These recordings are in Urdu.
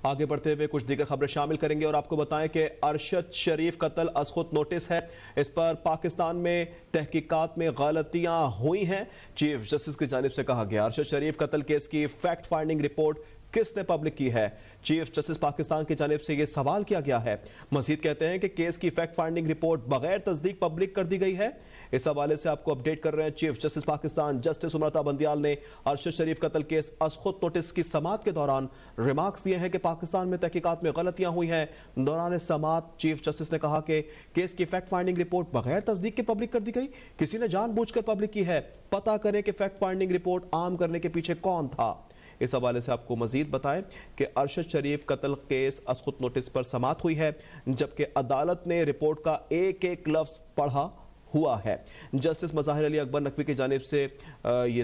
آگے بڑھتے ہوئے کچھ دیگر خبریں شامل کریں گے اور آپ کو بتائیں کہ ارشد شریف قتل از خود نوٹس ہے. اس پر پاکستان میں تحقیقات میں غلطیاں ہوئی ہیں. چیف جسٹس کی جانب سے کہا گیا ارشد شریف قتل کیس کی فیکٹ فائنڈنگ رپورٹ کس نے پبلک کی ہے. چیف جسٹس پاکستان کی جانب سے یہ سوال کیا گیا ہے. مزید کہتے ہیں کہ کیس کی فیکٹ فائنڈنگ رپورٹ بغیر تصدیق پبلک کر دی گئی ہے. اس حوالے سے آپ کو اپڈیٹ کر رہے ہیں. Chief justice Pakistan justice Amrita Bandial نے ارشد شریف قتل کیس از خود نوٹس کی سماعت کے دوران ریمارکس دیے ہیں کہ پاکستان میں تحقیقات میں غلطیاں ہوئی ہیں. دوران سماعت چیف جسٹس نے کہا کہ کیس کی فیکٹ فائنڈنگ رپورٹ بغیر تصدیق کے پبلک کر دی گئی. کسی نے جان بوجھ کر پبلک کی ہے. پتہ کریں کہ فیکٹ فائنڈنگ رپورٹ عام کرنے کے پیچھے کون تھا. اس حوالے سے آپ کو مزید بتائیں کہ ارشد شریف قتل کیس از خود نوٹس پر سماعت ہوئی ہے جبکہ عدالت نے رپورٹ کا ایک ایک لفظ پڑھا ہوا ہے. جسٹس مظاہر علی اکبر نقوی کی جانب سے یہ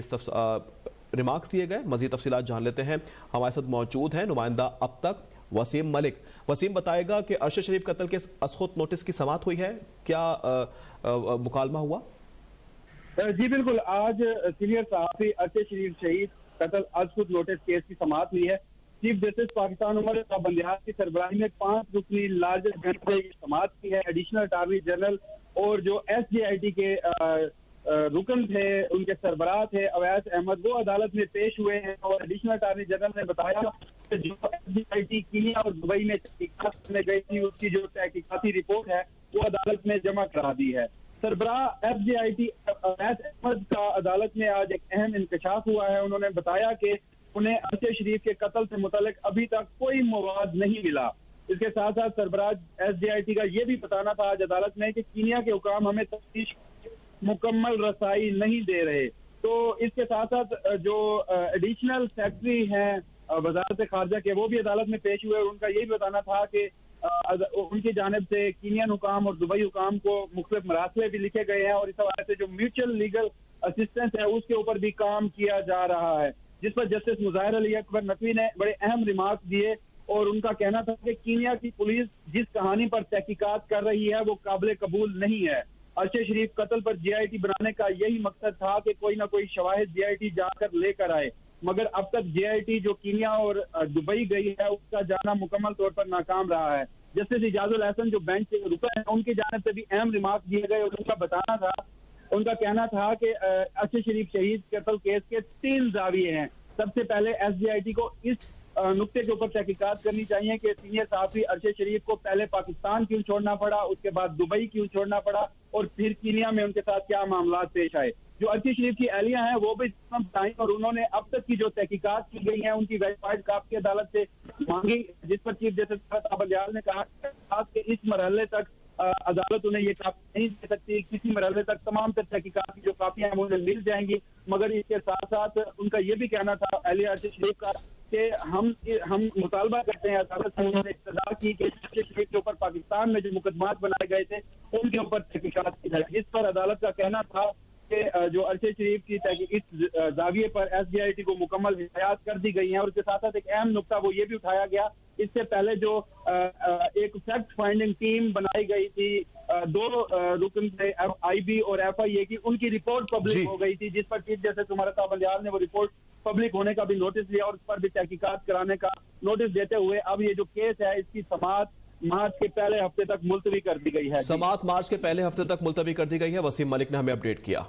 ریمارکس دیے گئے. مزید تفصیلات جان لیتے ہیں. ہمارے ساتھ موجود ہیں نمائندہ اب تک وسیم ملک. وسیم بتائے گا کہ ارشد شریف قتل کیس از خود نوٹس کی سماعت ہوئی ہے, کیا مکالمہ ہوا؟ جی بالکل, آج سینئر صحافی ارشد شریف شہید قتل از خود نوٹس کیس کی سماعت ہوئی ہے. چیف جسٹس پاکستان امرتا بندیال کی سربراہی میں 5 رکنی لارجسٹ بینچ نے سماعت کی ہے. ایڈیشنل اٹارنی جنرل اور جو ایس جے آئی ٹی کے رکن تھے, ان کے سربراہ تھے اویس احمد, وہ عدالت میں پیش ہوئے ہیں. اور ایڈیشنل اٹارنی جنرل نے بتایا کہ جو S J I T Kenya اور دبئی میں تحقیقات کرنے گئی تھی, اس کی جو تحقیقاتی رپورٹ ہے وہ عدالت میں جمع کرا دی ہے. سربراہ F J I T Awais Ahmed کا عدالت میں آج ایک اہم انکشاف ہوا ہے. انہوں نے بتایا کہ انہیں ارشد شریف کے قتل سے متعلق ابھی تک کوئی مواد نہیں ملا. اس کے ساتھ ساتھ سربراہ ایس جے آئی ٹی کا یہ بھی بتانا تھا آج عدالت میں کہ کینیا کے حکام ہمیں تفتیش مکمل رسائی نہیں دے رہے. تو اس کے ساتھ ساتھ جو ایڈیشنل سیکرٹری ہیں وزارت خارجہ کے, وہ بھی عدالت میں پیش ہوئے. ان کا یہ بھی بتانا تھا کہ ان کی جانب سے کینین حکام اور دبئی حکام کو مختلف مراسلے بھی لکھے گئے ہیں, اور اس حوالے سے جو میوچل لیگل اسسٹنس ہے اس کے اوپر بھی کام کیا جا رہا ہے, جس پر جسٹس مظاہر علی اکبر نقوی نے بڑے اہم ریمارکس دیے. اور ان کا کہنا تھا کہ کینیا کی پولیس جس کہانی پر تحقیقات کر رہی ہے وہ قابل قبول نہیں ہے. ارشد شریف قتل پر جے آئی ٹی بنانے کا یہی مقصد تھا کہ کوئی نہ کوئی شواہد جے آئی ٹی جا کر لے کر آئے, مگر اب تک جے آئی ٹی جو کینیا اور دبئی گئی ہے اس کا جانا مکمل طور پر ناکام رہا ہے. جسٹس اجاز الحسن جو بینچ سے رکن ہیں, ان کی جانب سے بھی اہم ریمارک دیے گئے. اور ان کا کہنا تھا کہ ارشد شریف شہید قتل کیس کے 3 زاویے ہیں. سب سے پہلے ایس جے آئی ٹی کو اس نقطے کے اوپر تحقیقات کرنی چاہیے کہ سینئر صحافی ارشد شریف کو پہلے پاکستان کیوں چھوڑنا پڑا, اس کے بعد دبئی کیوں چھوڑنا پڑا, اور پھر کینیا میں ان کے ساتھ کیا معاملات پیش آئے. جو ارشد شریف کی اہلیہ ہیں وہ بھی بتائیں, اور انہوں نے اب تک کی جو تحقیقات کی گئی ہیں ان کی ویریفائڈ کاپی عدالت سے مانگی, جس پر چیف جسٹس امرتا بندیال نے کہا کہ اس مرحلے تک عدالت انہیں یہ کاپی نہیں دے سکتی. کسی مرحلے تک تمام تر تحقیقات کی جو کاپیاں ہیں انہیں مل جائیں گی. مگر اس کے ساتھ ساتھ ان کا یہ بھی کہنا تھا اہلیہ ارشد شریف کا کہ ہم مطالبہ کرتے ہیں عدالت سے, انہوں نے اقتدا کی کہ ارشد شریف کے اوپر پاکستان میں جو مقدمات بنائے گئے تھے ان کے اوپر تحقیقات کی جائے. اس پر عدالت کا کہنا تھا کہ جو ارشد شریف کی اس زاویے پر ایس جے آئی ٹی کو مکمل ہدایات کر دی گئی ہیں. اور اس کے ساتھ ساتھ ایک اہم نقطہ وہ یہ بھی اٹھایا گیا, اس سے پہلے جو ایک فیکٹ فائنڈنگ ٹیم بنائی گئی تھی 2 رکن سے آئی بی اور ایف آئی اے کی, ان کی رپورٹ پبلک ہو گئی تھی, جس پر چیف جسٹس امرتا بندیال نے وہ رپورٹ پبلک ہونے کا بھی نوٹس لیا اور اس پر بھی تحقیقات کرانے کا نوٹس دیتے ہوئے اب یہ جو کیس ہے اس کی سماعت مارچ کے پہلے ہفتے تک ملتوی کر دی گئی ہے. سماعت مارچ کے پہلے ہفتے تک ملتوی کر دی گئی ہے. وسیم ملک نے ہمیں اپڈیٹ کیا.